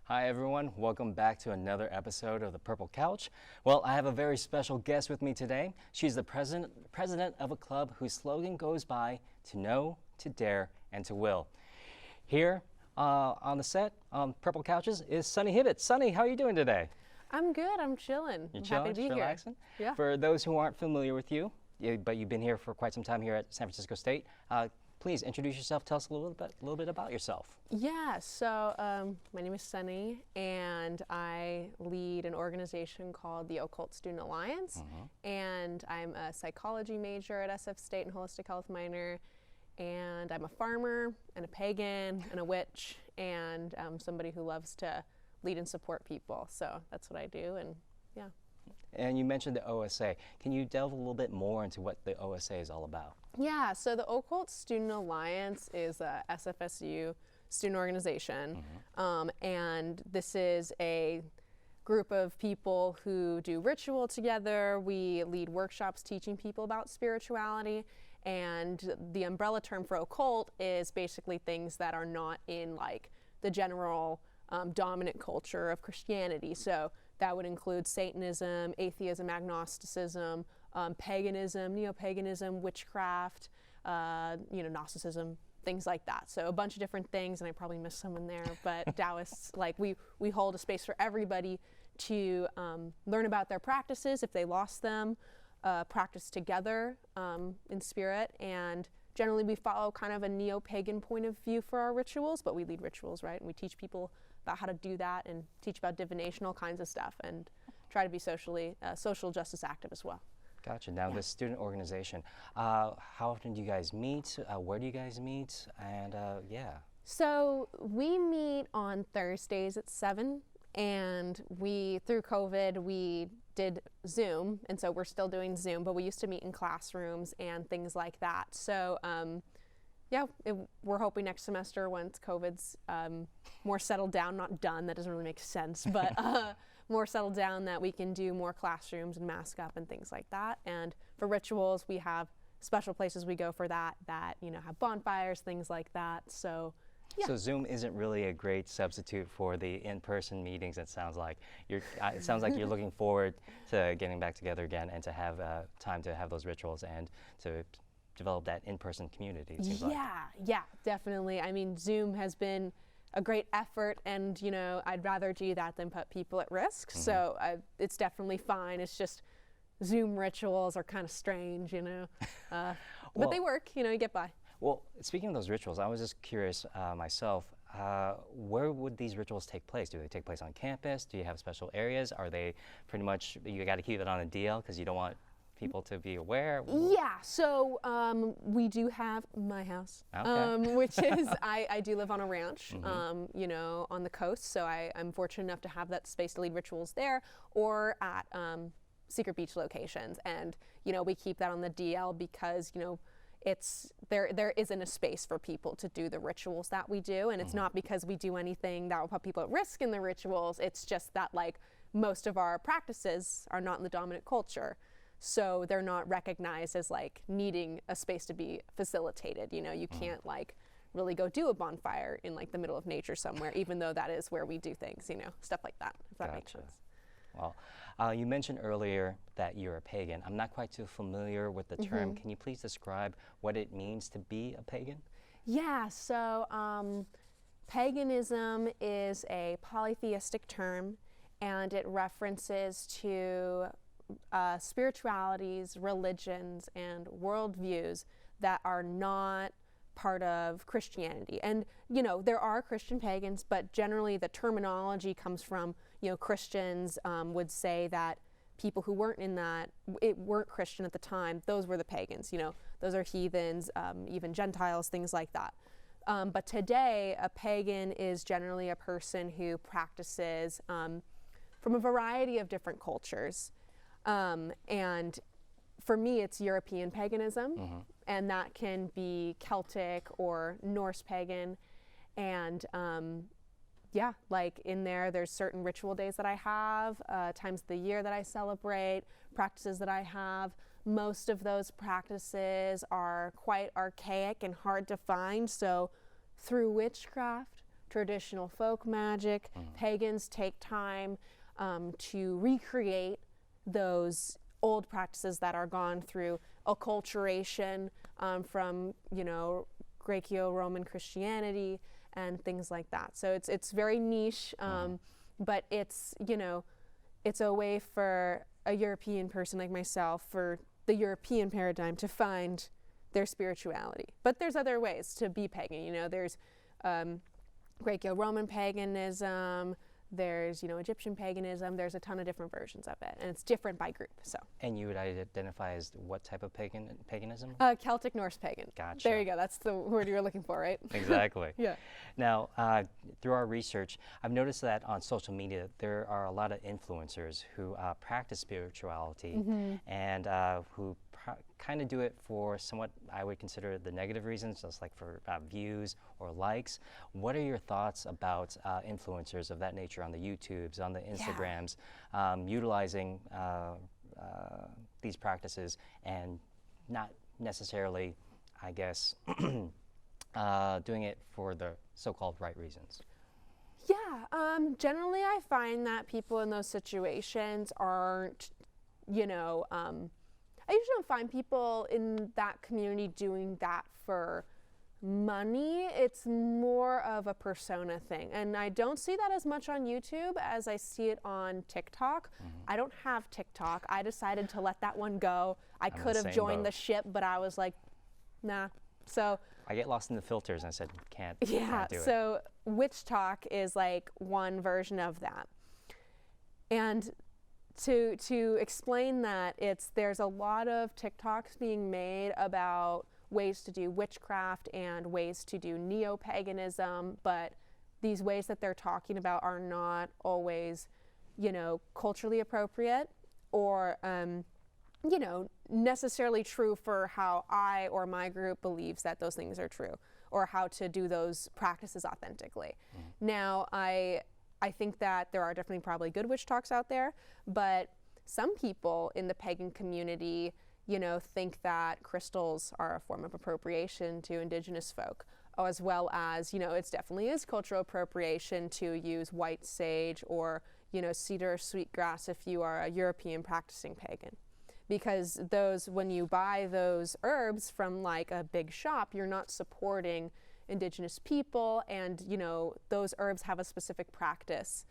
Hi everyone, welcome back to another episode of the Purple Couch. Well, I have a very special guest with me today. She's the president of a club whose slogan goes by to know, to dare, and to will. Here on the set, Purple Couches, is Sunny Hibbits. Sunny, how are you doing today? I'm good, I'm chilling. You're I'm chilling, happy to be relaxing? here. Yeah. For those who aren't familiar with you, but you've been here for quite some time here at San Francisco State, please introduce yourself. Tell us a little bit about yourself. Yeah, so my name is Sunny, and I lead an organization called the Occult Student Alliance, and I'm a psychology major at SF State and holistic health minor, and I'm a farmer, and a pagan, and a witch, and somebody who loves to lead and support people. So that's what I do, and yeah. And you mentioned the OSA. Can you delve a little bit more into what the OSA is all about? Yeah, so the Occult Student Alliance is a SFSU student organization, and this is a group of people who do ritual together. We lead workshops teaching people about spirituality, and the umbrella term for occult is basically things that are not in like the general dominant culture of Christianity. So that would include Satanism, atheism, agnosticism, paganism, neo-paganism, witchcraft, Gnosticism, things like that. So a bunch of different things, and I probably missed some in there, but Taoists, like we hold a space for everybody to learn about their practices if they lost them, practice together in spirit, and generally we follow kind of a neo-pagan point of view for our rituals, but we lead rituals, right? And we teach people about how to do that and teach about divination, all kinds of stuff, and try to be social justice active as well. Gotcha. Now, the student organization, how often do you guys meet? Where do you guys meet? And yeah. So we meet on Thursdays at 7, and through COVID, we did Zoom, and so we're still doing Zoom, but we used to meet in classrooms and things like that. So yeah, we're hoping next semester, once COVID's more settled down, not done, that doesn't really make sense, but more settled down, that we can do more classrooms and mask up and things like that. And for rituals, we have special places we go for that have bonfires, things like that. So yeah. So Zoom isn't really a great substitute for the in-person meetings. It sounds like it sounds like you're looking forward to getting back together again and to have time to have those rituals and to develop that in-person community. It seems like. Yeah, definitely. I mean, Zoom has been a great effort, and I'd rather do that than put people at risk. So it's definitely fine. It's just Zoom rituals are kind of strange, but they work. You get by. Well, speaking of those rituals, I was just curious myself, where would these rituals take place? Do they take place on campus? Do you have special areas? Are they pretty much, you got to keep it on a DL because you don't want people to be aware? Yeah, so we do have my house, which is, I do live on a ranch, on the coast, so I'm fortunate enough to have that space to lead rituals there, or at secret beach locations. And, we keep that on the DL because, there isn't a space for people to do the rituals that we do, and it's not because we do anything that will put people at risk in the rituals. It's just that most of our practices are not in the dominant culture, so they're not recognized as needing a space to be facilitated. You can't really go do a bonfire in the middle of nature somewhere, even though that is where we do things, stuff like that, if that makes sense. Well, you mentioned earlier that you're a pagan. I'm not quite too familiar with the term. Can you please describe what it means to be a pagan? Yeah, so paganism is a polytheistic term, and it references to spiritualities, religions, and worldviews that are not part of Christianity. And there are Christian pagans, but generally the terminology comes from Christians would say that people who weren't Christian at the time, those were the pagans. Those are heathens, even Gentiles, things like that. But today, a pagan is generally a person who practices from a variety of different cultures. And for me, it's European paganism, and that can be Celtic or Norse pagan. And yeah, in there's certain ritual days that I have, times of the year that I celebrate, practices that I have. Most of those practices are quite archaic and hard to find. So through witchcraft, traditional folk magic. Pagans take time to recreate those old practices that are gone through acculturation from, you know, Greco-Roman Christianity and things like that. So it's very niche, but it's, you know, it's a way for a European person like myself, for the European paradigm, to find their spirituality. But there's other ways to be pagan. You know, there's Greco-Roman paganism, there's, you know, Egyptian paganism. There's a ton of different versions of it, and it's different by group. So. And you would identify as what type of paganism? Celtic Norse pagan. Gotcha. There you go. That's the word you were looking for, right? Exactly. Yeah. Now, through our research, I've noticed that on social media there are a lot of influencers who practice spirituality and who kind of do it for somewhat, I would consider, the negative reasons, just like for views or likes. What are your thoughts about influencers of that nature on the YouTubes, on the Instagrams, utilizing these practices and not necessarily, I guess, doing it for the so-called right reasons? Yeah, generally I find that people in those situations aren't, you know, I usually don't find people in that community doing that for money. It's more of a persona thing. And I don't see that as much on YouTube as I see it on TikTok. I don't have TikTok. I decided to let that one go. I could have joined the ship, but I was like, nah. So I get lost in the filters and I said, can't do it. So Witch Talk is like one version of that. And to explain that, there's a lot of TikToks being made about ways to do witchcraft and ways to do neo-paganism, but these ways that they're talking about are not always, you know, culturally appropriate or, you know, necessarily true for how I or my group believes that those things are true, or how to do those practices authentically. Now, I think that there are definitely probably good witch talks out there, but some people in the pagan community, you know, think that crystals are a form of appropriation to indigenous folk, as well as, you know, it definitely is cultural appropriation to use white sage or, you know, cedar or sweetgrass if you are a European practicing pagan. Because those, when you buy those herbs from like a big shop, you're not supporting indigenous people, and, you know, those herbs have a specific practice,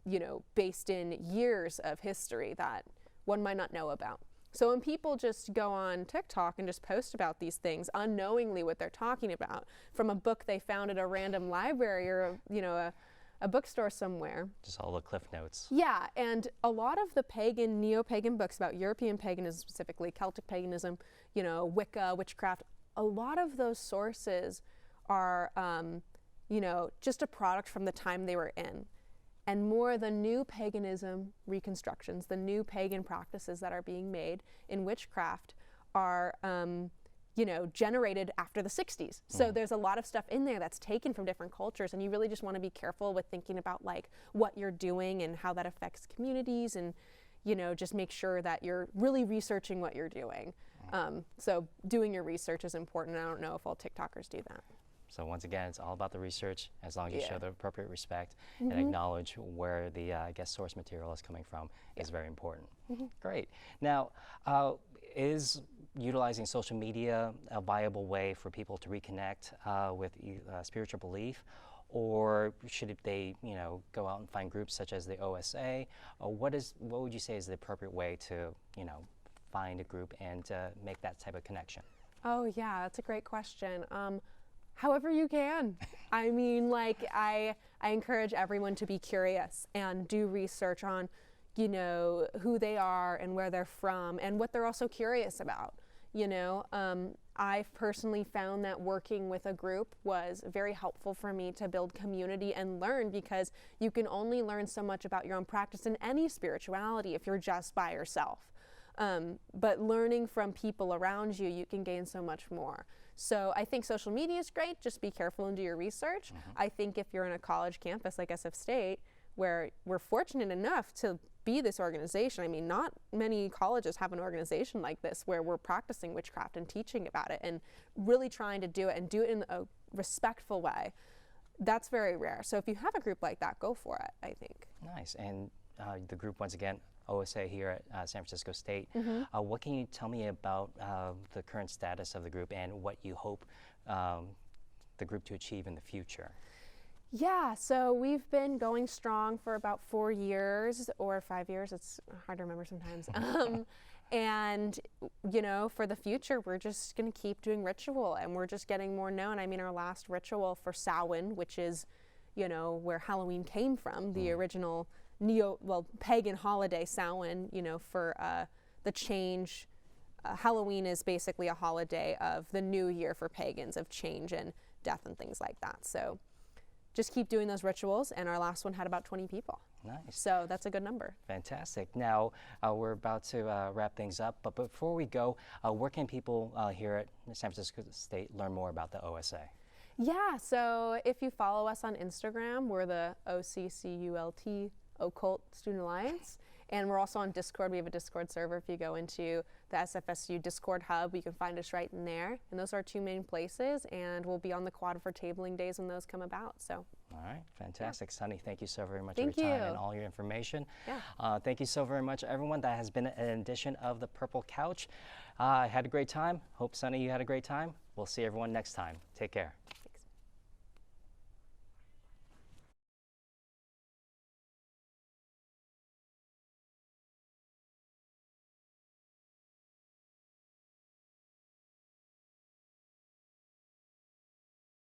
you know, based in years of history that one might not know about. So when people just go on TikTok and just post about these things unknowingly what they're talking about from a book they found at a random library or, you know, a bookstore somewhere. Just all the cliff notes. Yeah, and a lot of the pagan, neo-pagan books about European paganism specifically, Celtic paganism, you know, Wicca, witchcraft, a lot of those sources are, you know, just a product from the time they were in. And more the new paganism reconstructions, the new pagan practices that are being made in witchcraft are, you know, generated after the 60s. So there's a lot of stuff in there that's taken from different cultures, and you really just want to be careful with thinking about like what you're doing and how that affects communities, and, you know, just make sure that you're really researching what you're doing. So doing your research is important. I don't know if all TikTokers do that. So once again, it's all about the research, as long as you show the appropriate respect and acknowledge where the, I guess, source material is coming from is very important. Great. Now, is utilizing social media a viable way for people to reconnect with spiritual belief? Or should they, you know, go out and find groups such as the OSA? Or what would you say is the appropriate way to, you know, find a group and make that type of connection? Oh yeah, that's a great question. However you can. I mean, like, I encourage everyone to be curious and do research on, you know, who they are and where they're from and what they're also curious about. You know, I've personally found that working with a group was very helpful for me to build community and learn, because you can only learn so much about your own practice in any spirituality if you're just by yourself. But learning from people around you, you can gain so much more. So I think social media is great. Just be careful and do your research. I think if you're in a college campus like SF State, where we're fortunate enough to be this organization, I mean, not many colleges have an organization like this where we're practicing witchcraft and teaching about it and really trying to do it and do it in a respectful way. that's very rare. So if you have a group like that, go for it, I think. Nice. And the group, once again, OSA here at San Francisco State. What can you tell me about the current status of the group and what you hope the group to achieve in the future? Yeah, so we've been going strong for about 4 years or 5 years. It's hard to remember sometimes. And, you know, for the future, we're just going to keep doing ritual, and we're just getting more known. I mean, our last ritual for Samhain, which is, you know, where Halloween came from, the original pagan holiday Samhain, you know, for the change. Halloween is basically a holiday of the new year for pagans, of change and death and things like that. So just keep doing those rituals, and our last one had about 20 people. Nice. So that's a good number. Fantastic. Now, we're about to wrap things up, but before we go, where can people here at San Francisco State learn more about the OSA? Yeah, so if you follow us on Instagram, we're the OCCULT, Occult Student Alliance. And we're also on Discord. We have a Discord server. If you go into the SFSU Discord hub, you can find us right in there. And those are our 2 main places. And we'll be on the quad for tabling days when those come about. So. All right, fantastic. Yeah. Sunny, thank you so very much for your time and all your information. Yeah. Thank you so very much, everyone. That has been an edition of the Purple Couch. I had a great time. Hope, Sunny, you had a great time. We'll see everyone next time. Take care.